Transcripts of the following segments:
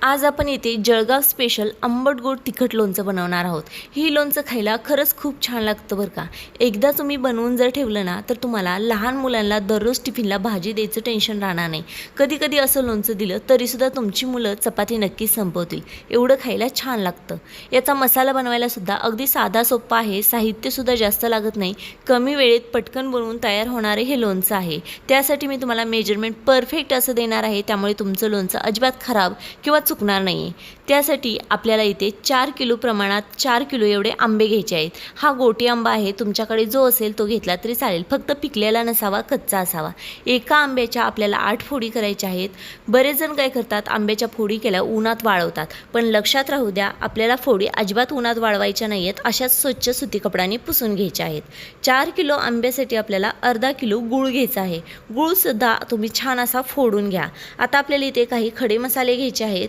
आज आपण इथे जळगाव स्पेशल आंबट गोड तिखट लोणचं बनवणार आहोत। ही लोणचं खायला खरंच खूप छान लागतं बरं का। एकदा तुम्ही बनवून जर ठेवलं ना तर तुम्हाला लहान मुलांना दररोज टिफिनला भाजी द्यायचं टेन्शन राहणार नाही। कधी कधी असं लोणचं दिलं तरी सुद्धा तुमची मुलं चपाती नक्कीच संपवतील, एवढं खायला छान लागतं। याचा मसाला बनवायला सुद्धा अगदी साधा सोपा आहे, साहित्य सुद्धा जास्त लागत नाही, कमी वेळेत पटकन बनवून तयार होणारे हे लोणचं आहे। त्यासाठी मी तुम्हाला मेजरमेंट परफेक्ट असं देणार आहे, त्यामुळे तुमचं लोणचं अजिबात खराब किंवा चुकणार नाही। त्यासाठी आपल्याला इथे 4 किलो प्रमाणात 4 किलो एवढे आंबे घ्यायचे आहेत। हा गोटी आंबा आहे, तुमच्याकडे जो असेल तो घेतला तरी चालेल, फक्त पिकलेला नसावा, कच्चा असावा। एका आंब्याच्या आपल्याला 8 फोडी करायच्या आहेत। बरेच जण काय करतात, आंब्याच्या फोडी केल्या उन्हात वाळवतात, पण लक्षात राहू द्या आपल्याला फोडी अजिबात उन्हात वाळवायच्या नाहीत, अशाच स्वच्छ सुती कपड्याने पुसून घ्यायच्या आहेत। 4 किलो आंब्यासाठी आपल्याला अर्धा किलो गूळ घ्यायचा आहे। गूळ सुद्धा तुम्ही छान असा फोडून घ्या। आता आपल्याला इथे काही खडे मसाले घ्यायचे आहेत।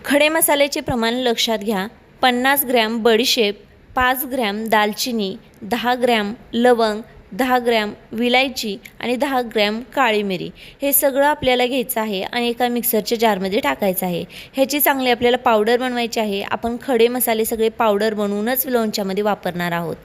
खडे मसाल्याचे प्रमाण लक्षात घ्या। 50 ग्रॅम बडीशेप, 5 ग्रॅम दालचिनी, 10 ग्रॅम लवंग, 10 ग्रॅम विलायची आणि 10 ग्रॅम काळी मिरी, हे सगळं आपल्याला घ्यायचं आहे आणि एका मिक्सरच्या जारमध्ये टाकायचं आहे। ह्याची चांगली आपल्याला पावडर बनवायची आहे। आपण खडे मसाले सगळे पावडर बनवूनच लोणच्यामध्ये वापरणार आहोत।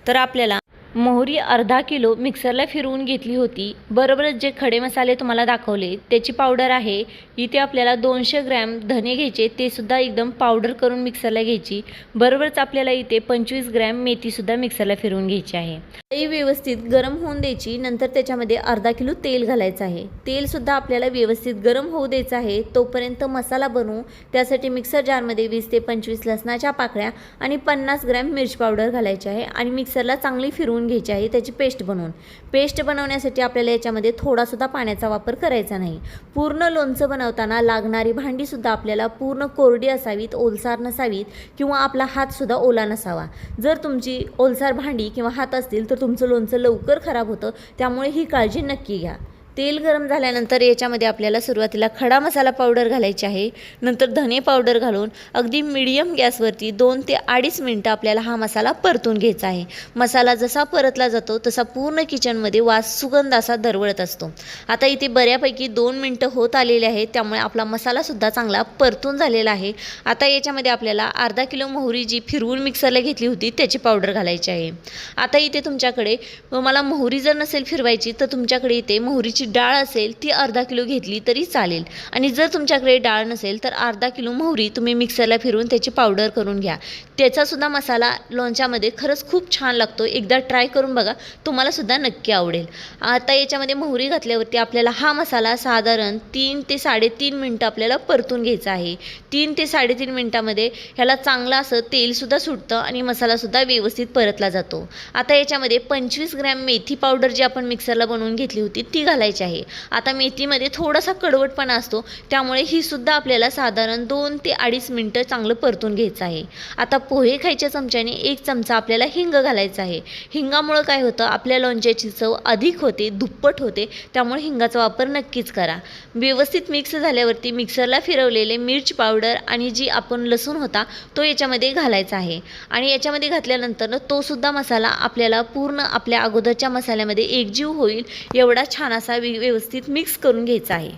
तर आपल्याला मोहरी अर्धा किलो मिक्सरला फिरवून घेतली होती। बरोबरच जे खडे मसाले तुम्हाला दाखवले त्याची पावडर आहे। इथे आपल्याला 200 ग्रॅम धने घ्यायचे, ते सुद्धा एकदम पावडर करून मिक्सरला घ्यायची। बरोबरच आपल्याला इथे 25 ग्रॅम मेथीसुद्धा मिक्सरला फिरवून घ्यायची आहे। ही व्यवस्थित गरम होऊन द्यायची। नंतर त्याच्यामध्ये अर्धा किलो तेल घालायचं आहे। तेलसुद्धा आपल्याला व्यवस्थित गरम होऊ द्यायचं आहे, तोपर्यंत मसाला बनवू। त्यासाठी मिक्सर जारमध्ये 20 ते 25 लसणाच्या पाकळ्या आणि 50 ग्रॅम मिरची पावडर घालायची आहे आणि मिक्सरला चांगली फिरवून घ्यायची आहे, त्याची पेस्ट बनवून। पेस्ट बनवण्यासाठी आपल्याला याच्यामध्ये थोडासुद्धा पाण्याचा वापर करायचा नाही। पूर्ण लोणचं बनवताना लागणारी भांडी सुद्धा आपल्याला पूर्ण कोरडी असावीत, ओलसार नसावीत किंवा आपला हात सुद्धा ओला नसावा। जर तुमची ओलसार भांडी किंवा हात असतील तर तुमचं लोणचं लवकर खराब होतं, त्यामुळे ही काळजी नक्की घ्या। तेल गरम झाल्यानंतर याच्यामध्ये आपल्याला सुरुवातीला खडा मसाला पावडर घालायची आहे। नंतर धने पावडर घालून अगदी मीडियम गॅसवरती 2 ते 2.5 मिनिटं आपल्याला हा मसाला परतून घ्यायचा आहे। मसाला जसा परतला जातो तसा पूर्ण किचनमध्ये वास सुगंध असा दरवळत असतो। आता इथे बऱ्यापैकी 2 मिनिटं होत आलेले आहेत, त्यामुळे आपला मसालासुद्धा चांगला परतून झालेला आहे। आता याच्यामध्ये आपल्याला अर्धा किलो मोहरी जी फिरवून मिक्सरला घेतली होती त्याची पावडर घालायची आहे। आता इथे तुमच्याकडे मला मोहरी जर नसेल फिरवायची तर तुमच्याकडे इथे मोहरीची डाळ असेल ती अर्धा किलो घेतली तरी चालेल, आणि जर तुमच्याकडे डाळ नसेल तर अर्धा किलो मोहरी तुम्ही मिक्सरला फिरवून त्याची पावडर करून घ्या। त्याचा सुद्धा मसाला लोणच्यामध्ये खरंच खूप छान लागतो, एकदा ट्राय करून बघा, तुम्हाला सुद्धा नक्की आवडेल। आता याच्यामध्ये मोहरी घातल्यावरती आपल्याला हा मसाला साधारण 3 ते 3.5 मिनिटं आपल्याला परतून घ्यायचा आहे। 3 ते 3.5 मिनिटामध्ये ह्याला चांगलं असं तेलसुद्धा सुटतं आणि मसालासुद्धा व्यवस्थित परतला जातो। आता याच्यामध्ये 25 ग्रॅम मेथी पावडर जी आपण मिक्सरला बनवून घेतली होती ती घालायची आहे। आता मेथीमध्ये थोडासा कडवटपणा असतो, त्यामुळे ही सुद्धा आपल्याला साधारण 2 ते 2.5 मिनिटं चांगलं परतून घ्यायचं आहे। आता पोहे खायच्या चमच्याने 1 चमचा आपल्याला हिंग घालायचा आहे। हिंगामुळे काय होतं, आपल्या लोणच्याची चव अधिक होते, दुप्पट होते, त्यामुळे हिंगाचा वापर नक्कीच करा। व्यवस्थित मिक्स झाल्यावरती मिक्सरला फिरवलेले मिरची पावडर आणि जी आपण लसूण होता तो याच्यामध्ये घालायचा आहे आणि याच्यामध्ये घातल्यानंतर तो सुद्धा मसाला आपल्याला पूर्ण आपल्या अगोदरच्या मसाल्यामध्ये एकजीव होईल एवढा छान असा व्यवस्थित मिक्स करून घ्यायचा आहे।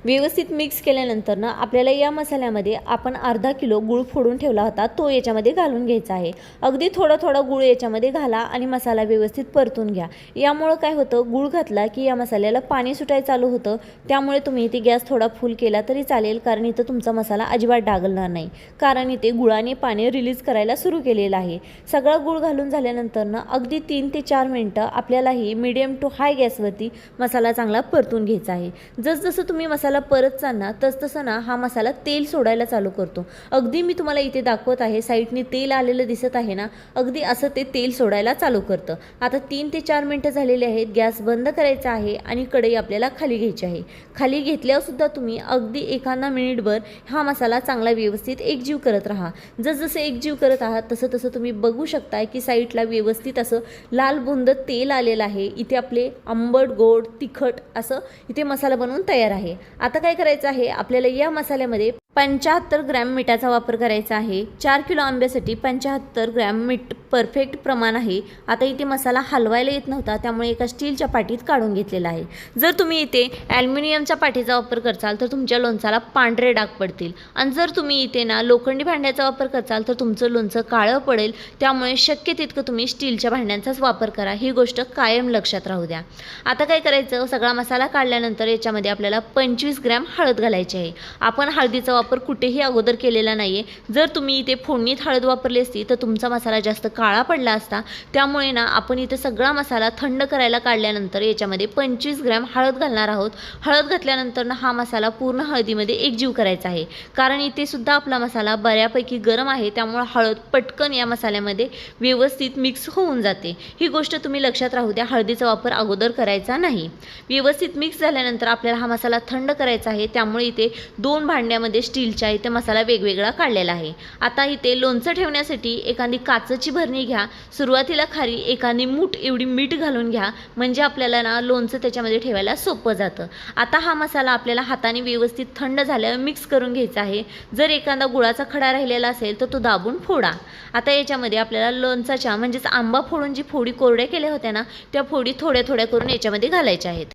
व्यवस्थित मिक्स केल्यानंतर ना आपल्याला या मसाल्यामध्ये आपण अर्धा किलो गूळ फोडून ठेवला होता तो याच्यामध्ये घालून घ्यायचा आहे। अगदी थोडा थोडा गूळ याच्यामध्ये घाला आणि मसाला व्यवस्थित परतून घ्या। यामुळं काय होतं, गूळ घातला की या मसाल्याला पाणी सुटायला चालू होतं, त्यामुळे तुम्ही इथे गॅस थोडा फुल केला तरी चालेल, कारण इथं तुमचा मसाला अजिबात डागलणार नाही, कारण इथे गुळाने पाणी रिलीज करायला सुरू केलेलं आहे। सगळा गूळ घालून झाल्यानंतर ना अगदी 3 ते 4 मिनिटं आपल्याला ही मीडियम टू हाय गॅसवरती मसाला चांगला परतून घ्यायचा आहे। जसजसं तुम्ही मसाला परत चालना तसतसं ना हा मसाला तेल सोडायला चालू करतो। अगदी मी तुम्हाला इथे दाखवत आहे, साईडने तेल आलेलं दिसत आहे ना, अगदी असं ते तेल सोडायला चालू करतं। आता 3 ते 4 मिनिटं झालेले आहेत, गॅस बंद करायचा आहे आणि कढई आपल्याला खाली घ्यायची आहे। खाली घेतल्यावर सुद्धा तुम्ही अगदी एखादा मिनिटभर हा मसाला चांगला व्यवस्थित एकजीव करत राहा। जसजसं एकजीव करत आहात तसं तसं तुम्ही बघू शकता की साईडला व्यवस्थित असं लाल बुंद तेल आलेलं आहे। इथे आपले आंबट गोड तिखट असं इथे मसाला बनवून तयार आहे। आता काय करायचं आहे, आपल्याला या मसाल्यामध्ये 75 ग्रॅम मिठाचा वापर करायचा आहे। 4 किलो आंब्यासाठी 75 ग्रॅम मीठ परफेक्ट प्रमाण आहे। आता इथे मसाला हलवायला येत नव्हता, त्यामुळे एका स्टीलच्या पाटीत काढून घेतलेला आहे। जर तुम्ही इथे ॲल्युमिनियमच्या पाटीचा वापर करसाल तर तुमच्या लोणचाला पांढरे डाग पडतील, आणि जर तुम्ही इथे ना लोखंडी भांड्याचा वापर करसाल तर तुमचं लोणचं काळं पडेल। त्यामुळे शक्य तितकं तुम्ही स्टीलच्या भांड्यांचाच वापर करा, ही गोष्ट कायम लक्षात राहू द्या। आता काय करायचं, सगळा मसाला काढल्यानंतर याच्यामध्ये आपल्याला 25 ग्रॅम हळद घालायची आहे। आपण हळदीचा वापर कुठेही अगोदर केलेला नाहीये। जर तुम्ही इथे फोडणीत हळद वापरली असती तर तुमचा मसाला जास्त काळा पडला असता। त्यामुळे ना आपण इथे सगळा मसाला थंड करायला काढल्यानंतर याच्यामध्ये 25 ग्रॅम हळद घालणार आहोत। हळद घातल्यानंतर ना हा मसाला पूर्ण हळदीमध्ये एकजीव करायचा आहे, कारण इथे सुद्धा आपला मसाला बऱ्यापैकी गरम आहे, त्यामुळे हळद पटकन या मसाल्यामध्ये व्यवस्थित मिक्स होऊन जाते। ही गोष्ट तुम्ही लक्षात राहू द्या, हळदीचा वापर अगोदर करायचा नाही। व्यवस्थित मिक्स झाल्यानंतर आपल्याला हा मसाला थंड करायचा आहे, त्यामुळे इथे 2 भांड्यामध्ये स्टीलच्या इथे मसाला वेगवेगळा काढलेला आहे। आता इथे लोणचं ठेवण्यासाठी एखादी काचेची भरणी घ्या। सुरुवातीला खाली एखादी मूठ एवढी मीठ घालून घ्या, म्हणजे आपल्याला ना लोणचं त्याच्यामध्ये ठेवायला सोपं जातं। आता हा मसाला आपल्याला हाताने व्यवस्थित थंड झाल्यावर मिक्स करून घ्यायचा आहे। जर एखादा गुळाचा खडा राहिलेला असेल तर तो दाबून फोडा। आता याच्यामध्ये आपल्याला लोणचाच्या म्हणजेच आंबा फोडून जी फोडी कोरड्या केल्या होत्या ना, त्या फोडी थोड्या थोड्या करून याच्यामध्ये घालायच्या आहेत।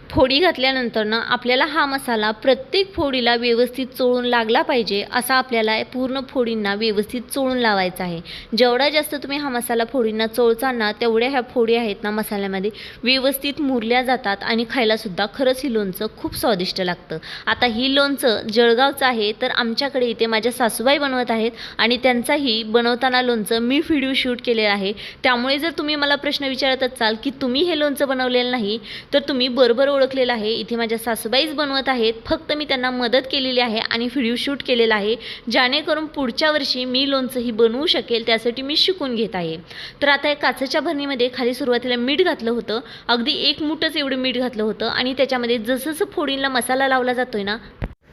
फोडी घातल्यानंतर ना आपल्याला हा मसाला प्रत्येक फोडीला व्यवस्थित चोळून लागला पाहिजे, असा आपल्याला पूर्ण फोडींना व्यवस्थित चोळून लावायचा आहे। जेवढा जास्त तुम्ही हा मसाला फोडींना चोळचाल ना, तेवढ्या ह्या फोडी आहेत ना मसाल्यामध्ये व्यवस्थित मुरल्या जातात आणि खायला सुद्धा खरंच ही लोणचं खूप स्वादिष्ट लागतं। आता ही लोणचं जळगावचं आहे, तर आमच्याकडे इथे माझ्या सासूबाई बनवत आहेत आणि त्यांचाही बनवताना लोणचं मी व्हिडिओ शूट केलेला आहे। त्यामुळे जर तुम्ही मला प्रश्न विचारत असाल की तुम्ही हे लोणचं बनवलेलं नाही, तर तुम्ही बरोबर ओळखलेलं आहे। इथे माझ्या सासूबाईच बनवत आहेत, फक्त मी त्यांना मदत केलेली आहे आणि व्हिडिओ शूट केलेला आहे, जेणेकरून पुढच्या वर्षी मी लोणचंही बनवू शकेल, त्यासाठी मी शिकून घेत आहे। तर आता या काचेच्या भरणीमध्ये खाली सुरुवातीला मीठ घातलं होतं, अगदी 1 मूठच एवढं मीठ घातलं होतं, आणि त्याच्यामध्ये जसं फोडींना मसाला लावला जातोय ना,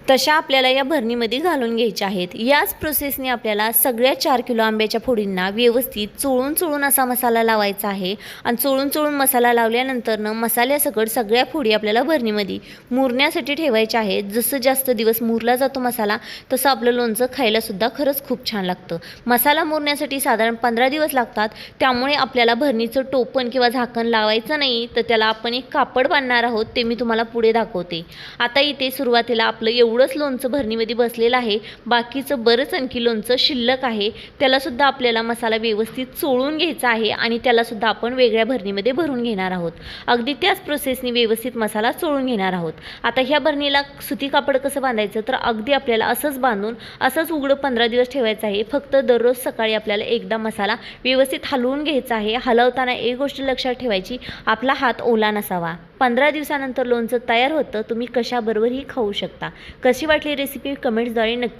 तशा आपल्याला या भरणीमध्ये घालून घ्यायच्या आहेत। याच प्रोसेसने आपल्याला सगळ्या 4 किलो आंब्याच्या फोडींना व्यवस्थित चोळून असा मसाला लावायचा आहे। आणि चोळून मसाला लावल्यानंतर ना मसाल्यासकट सगळ्या फोडी आपल्याला भरणीमध्ये मुरण्यासाठी ठेवायच्या आहेत। जसं जास्त दिवस मुरला जातो मसाला, तसं आपलं लोणचं खायला सुद्धा खरंच खूप छान लागतं। मसाला मुरण्यासाठी साधारण 15 दिवस लागतात, त्यामुळे आपल्याला भरणीचं टोपण किंवा झाकण लावायचं नाही, तर त्याला आपण एक कापड बांधणार आहोत, ते मी तुम्हाला पुढे दाखवते। आता इथे सुरुवातीला आपलं एवढंच लोणचं भरणीमध्ये बसलेलं आहे, बाकीचं बरंच आणखी लोणचं शिल्लक आहे। त्याला सुद्धा आपल्याला मसाला व्यवस्थित चोळून घ्यायचा आहे आणि त्याला सुद्धा आपण वेगळ्या भरणीमध्ये भरून घेणार आहोत। अगदी त्याच प्रोसेसने व्यवस्थित मसाला चोळून घेणार आहोत। आता ह्या भरणीला सुती कापड कसं बांधायचं, तर अगदी आपल्याला असंच बांधून असंच उघडं 15 दिवस ठेवायचं आहे। फक्त दररोज सकाळी आपल्याला एकदा मसाला व्यवस्थित हलवून घ्यायचा आहे। हलवताना एक गोष्ट लक्षात ठेवायची, आपला हात ओला नसावा। 15 दिवसानंतर लोणचं तयार होतं, तुम्ही कशाबरोबरही खाऊ शकता। कशी वाटली रेसिपी कमेंट्सद्वारे नक्की